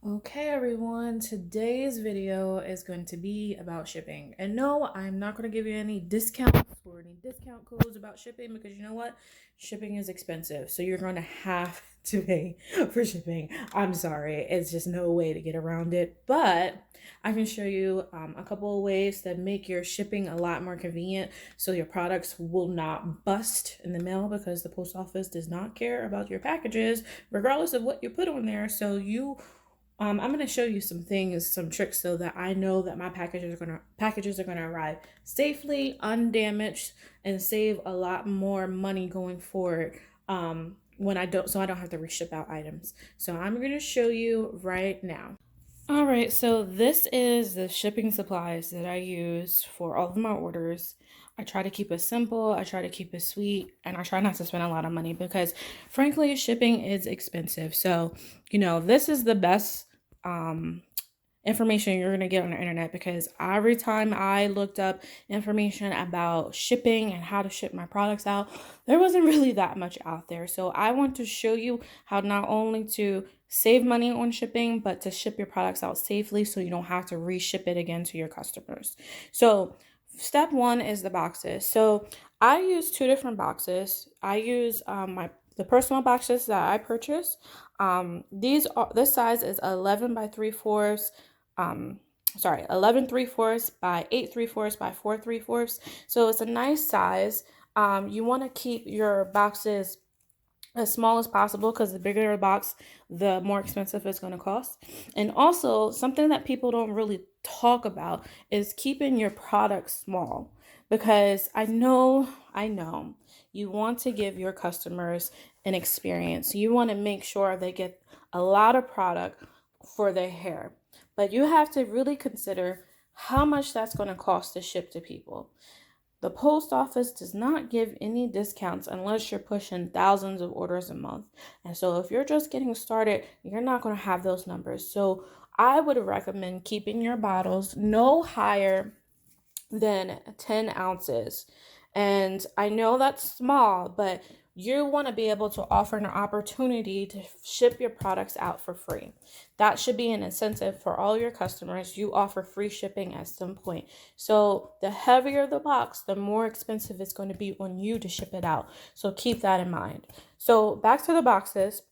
Okay, everyone, today's video is going to be about shipping. And no, I'm not going to give you any discounts or any discount codes about shipping because you know what? Shipping is expensive. So you're going to have to pay for shipping. I'm sorry, it's just no way to get around it. But I can show you a couple of ways that make your shipping a lot more convenient so your products will not bust in the mail because the post office does not care about your packages, regardless of what you put on there. I'm gonna show you some things, some tricks, so that I know that my packages are gonna arrive safely, undamaged, and save a lot more money going forward. When I don't have to reship out items. So I'm gonna show you right now. All right, so this is the shipping supplies that I use for all of my orders. I try to keep it simple, I try to keep it sweet, and I try not to spend a lot of money because frankly, shipping is expensive. So, this is the best um information you're going to get on the internet because every time I looked up information about shipping and how to ship my products out, there wasn't really that much out there. So I want to show you how not only to save money on shipping, but to ship your products out safely so you don't have to reship it again to your customers. So step one is the boxes. So I use two different boxes. I use the personal boxes that I purchase. This size is 11 by 3/4 um 11 3/4 by 8 3/4 by 4 3/4. So it's a nice size. You want to keep your boxes as small as possible because the bigger the box, the more expensive it's going to cost. And also, something that people don't really talk about is keeping your products small because I know you want to give your customers an experience. You want to make sure they get a lot of product for their hair, but you have to really consider how much that's going to cost to ship to people. The post office does not give any discounts unless you're pushing thousands of orders a month. And so if you're just getting started, you're not going to have those numbers. So I would recommend keeping your bottles no higher than 10 ounces. And I know that's small, but you want to be able to offer an opportunity to ship your products out for free. That should be an incentive for all your customers. You offer free shipping at some point. So the heavier the box, the more expensive it's going to be on you to ship it out. So keep that in mind. So back to the boxes.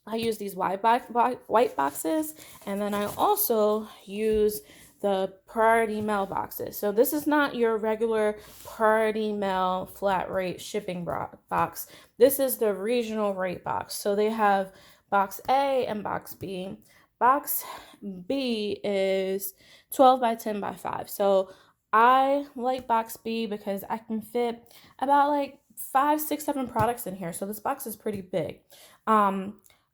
I use these white boxes, and then I also use the priority mail boxes. So this is not your regular priority mail flat rate shipping box. This is the regional rate box. So they have box A and box B. Box B is 12 by 10 by 5. So I like box B because I can fit about like 5, 6, 7 products in here. So this box is pretty big.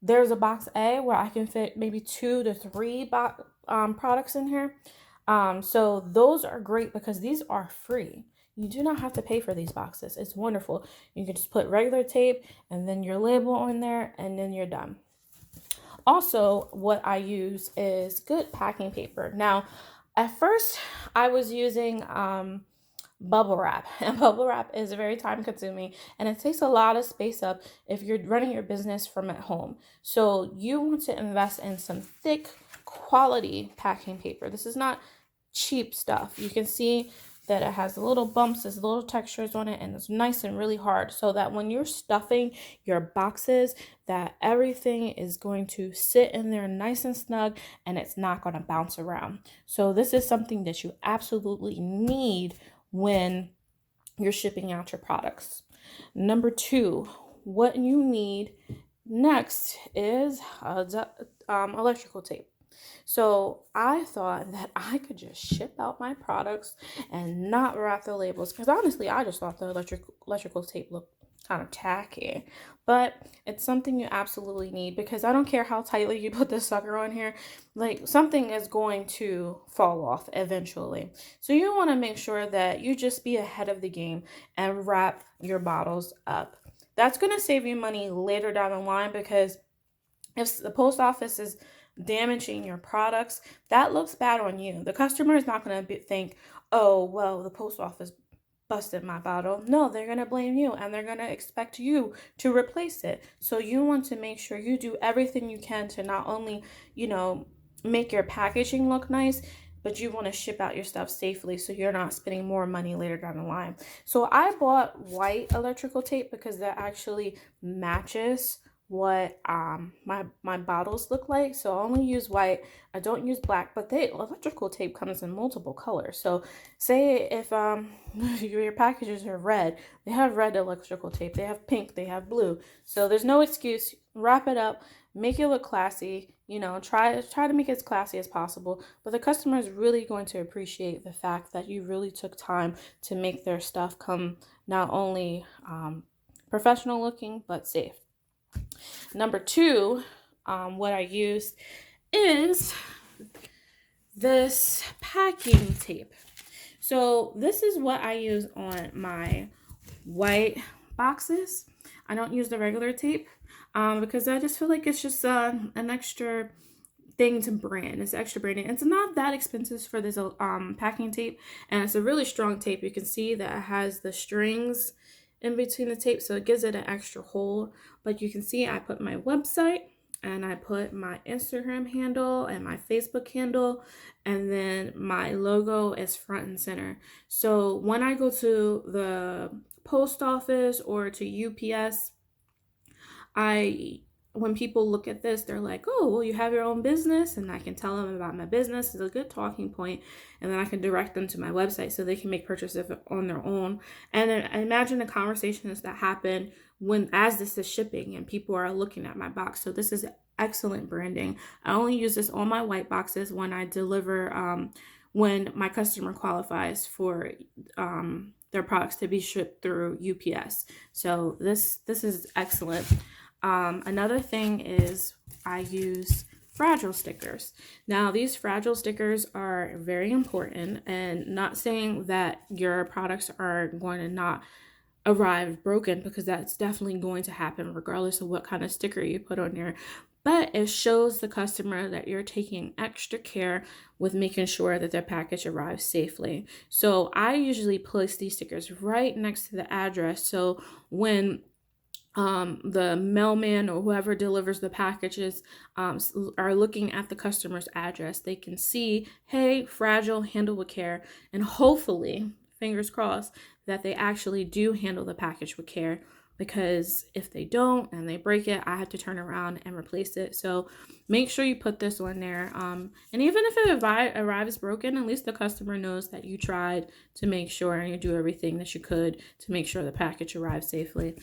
There's a box A where I can fit maybe 2 to 3 products in here. So those are great because these are free. You do not have to pay for these boxes. It's wonderful. You can just put regular tape and then your label on there and then you're done. Also, what I use is good packing paper. Now, at first, I was using bubble wrap, and bubble wrap is very time consuming and it takes a lot of space up if you're running your business from at home. So, you want to invest in some thick quality packing paper. This is not cheap stuff. You can see that it has little bumps, there's little textures on it, and it's nice and really hard so that when you're stuffing your boxes, that everything is going to sit in there nice and snug and it's not going to bounce around. So this is something that you absolutely need when you're shipping out your products. Number two, what you need next is electrical tape. So I thought that I could just ship out my products and not wrap the labels because honestly, I just thought the electrical tape looked kind of tacky. But it's something you absolutely need because I don't care how tightly you put this sucker on here, like something is going to fall off eventually. So you want to make sure that you just be ahead of the game and wrap your bottles up. That's going to save you money later down the line because if the post office is damaging your products, that looks bad on you. The customer is not going to think, oh, well, the post office busted my bottle. No, they're going to blame you and they're going to expect you to replace it. So you want to make sure you do everything you can to not only, make your packaging look nice, but you want to ship out your stuff safely so you're not spending more money later down the line. So I bought white electrical tape because that actually matches what my bottles look like. So I only use white. I don't use black, but the electrical tape comes in multiple colors. So say if your packages are red, they have red electrical tape, they have pink, they have blue. So there's no excuse. Wrap it up, make it look classy, try to make it as classy as possible. But the customer is really going to appreciate the fact that you really took time to make their stuff come not only professional looking but safe. Number two, what I use is this packing tape. So this is what I use on my white boxes. I don't use the regular tape because I just feel like it's just an extra thing to brand. It's extra branding. It's not that expensive for this packing tape, and it's a really strong tape. You can see that it has the strings in between the tape, so it gives it an extra hold. But you can see I put my website and I put my Instagram handle and my Facebook handle, and then my logo is front and center. So when I go to the post office or to UPS, when people look at this, they're like, oh, well, you have your own business, and I can tell them about my business. It's a good talking point, and then I can direct them to my website so they can make purchases on their own. And then I imagine the conversations that happen as this is shipping and people are looking at my box. So this is excellent branding. I only use this on my white boxes when I deliver, when my customer qualifies for their products to be shipped through UPS. So this is excellent. Another thing is I use fragile stickers. Now, these fragile stickers are very important, and not saying that your products are going to not arrive broken, because that's definitely going to happen regardless of what kind of sticker you put on there. But it shows the customer that you're taking extra care with making sure that their package arrives safely. So I usually place these stickers right next to the address. So when the mailman or whoever delivers the packages are looking at the customer's address, they can see, hey, fragile, handle with care, and hopefully, fingers crossed, that they actually do handle the package with care, because if they don't and they break it, I have to turn around and replace it. So make sure you put this on there. And even if it arrives broken, at least the customer knows that you tried to make sure and you do everything that you could to make sure the package arrives safely.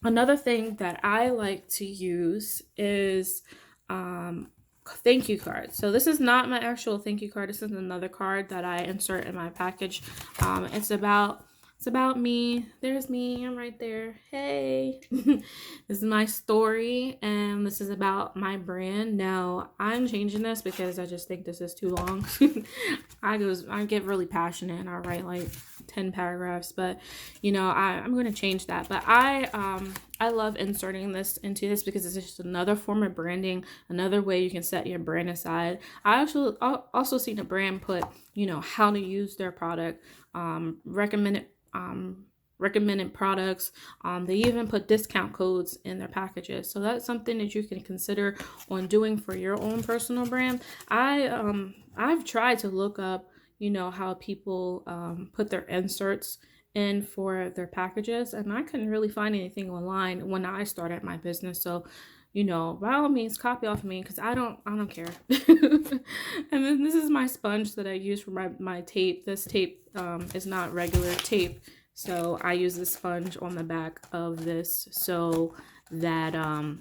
Another thing that I like to use is thank you cards. So this is not my actual thank you card. This is another card that I insert in my package. It's about me. There's me. I'm right there. Hey. This is my story, and this is about my brand. Now, I'm changing this because I just think this is too long. I get really passionate and I write like 10 paragraphs, but I'm going to change that. But I love inserting this into this because it's just another form of branding, another way you can set your brand aside. I actually also seen a brand put, how to use their product, recommended products. They even put discount codes in their packages. So that's something that you can consider on doing for your own personal brand. I've tried to look up, how people put their inserts in for their packages, and I couldn't really find anything online when I started my business. So by all means, copy off of me, because I don't care. And then this is my sponge that I use for my tape. This tape is not regular tape, so I use the sponge on the back of this so that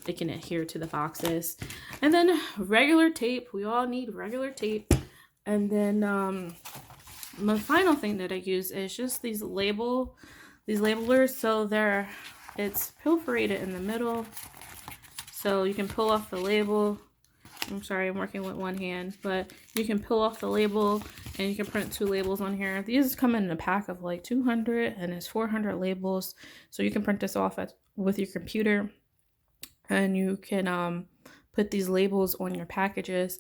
it can adhere to the boxes. And then regular tape. We all need regular tape. And then my final thing that I use is just these labelers. So it's perforated in the middle, so you can pull off the label. I'm sorry, I'm working with one hand, but you can pull off the label and you can print 2 labels on here. These come in a pack of like 200, and it's 400 labels. So you can print this off with your computer, and you can put these labels on your packages.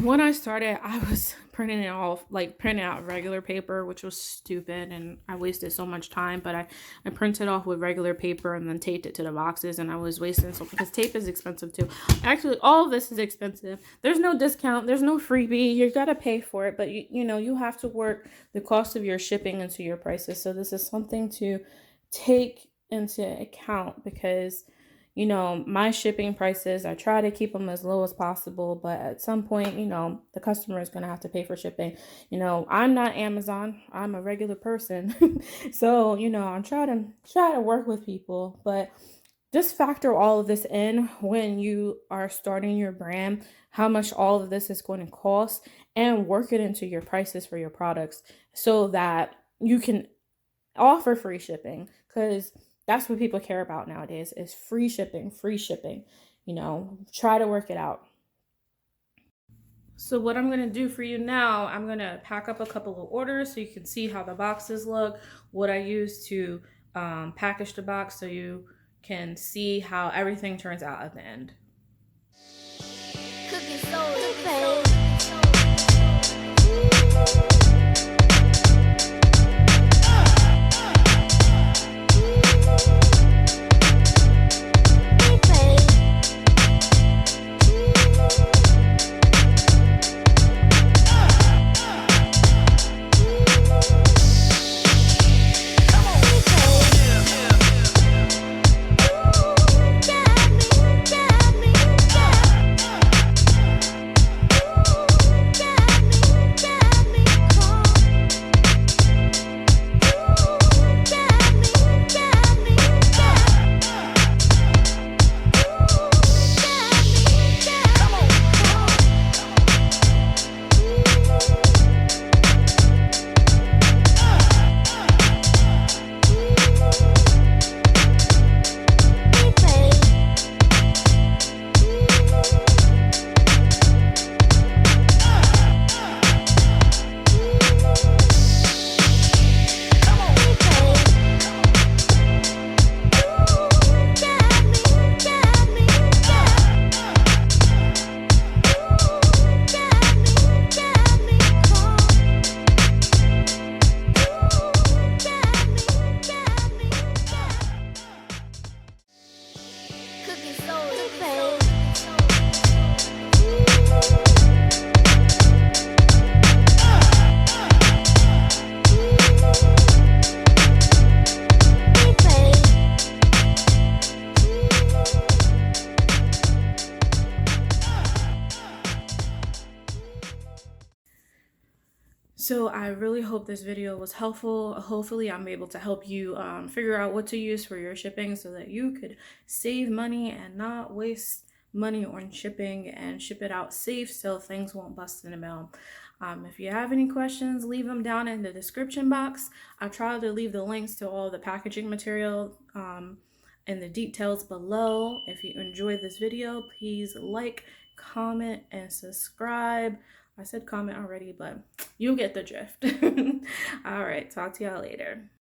when I started, I was printing out regular paper, which was stupid, and I wasted so much time. But I printed off with regular paper and then taped it to the boxes, and I was wasting so, because tape is expensive too. Actually, all of this is expensive. There's no discount, there's no freebie. You gotta pay for it, but you have to work the cost of your shipping into your prices. So this is something to take into account, because my shipping prices, I try to keep them as low as possible, but at some point, the customer is going to have to pay for shipping. I'm not Amazon, I'm a regular person. So, I'm try to work with people, but just factor all of this in when you are starting your brand, how much all of this is going to cost, and work it into your prices for your products so that you can offer free shipping, because that's what people care about nowadays is free shipping, free shipping. Try to work it out. So what I'm going to do for you now, I'm going to pack up a couple of orders so you can see how the boxes look, what I use to package the box, so you can see how everything turns out at the end. Cooking soul, So I really hope this video was helpful. Hopefully I'm able to help you figure out what to use for your shipping so that you could save money and not waste money on shipping, and ship it out safe so things won't bust in the mail. If you have any questions, leave them down in the description box. I'll try to leave the links to all the packaging material and the details below. If you enjoyed this video, please like, comment, and subscribe. I said comment already, but you get the drift. All right, talk to y'all later.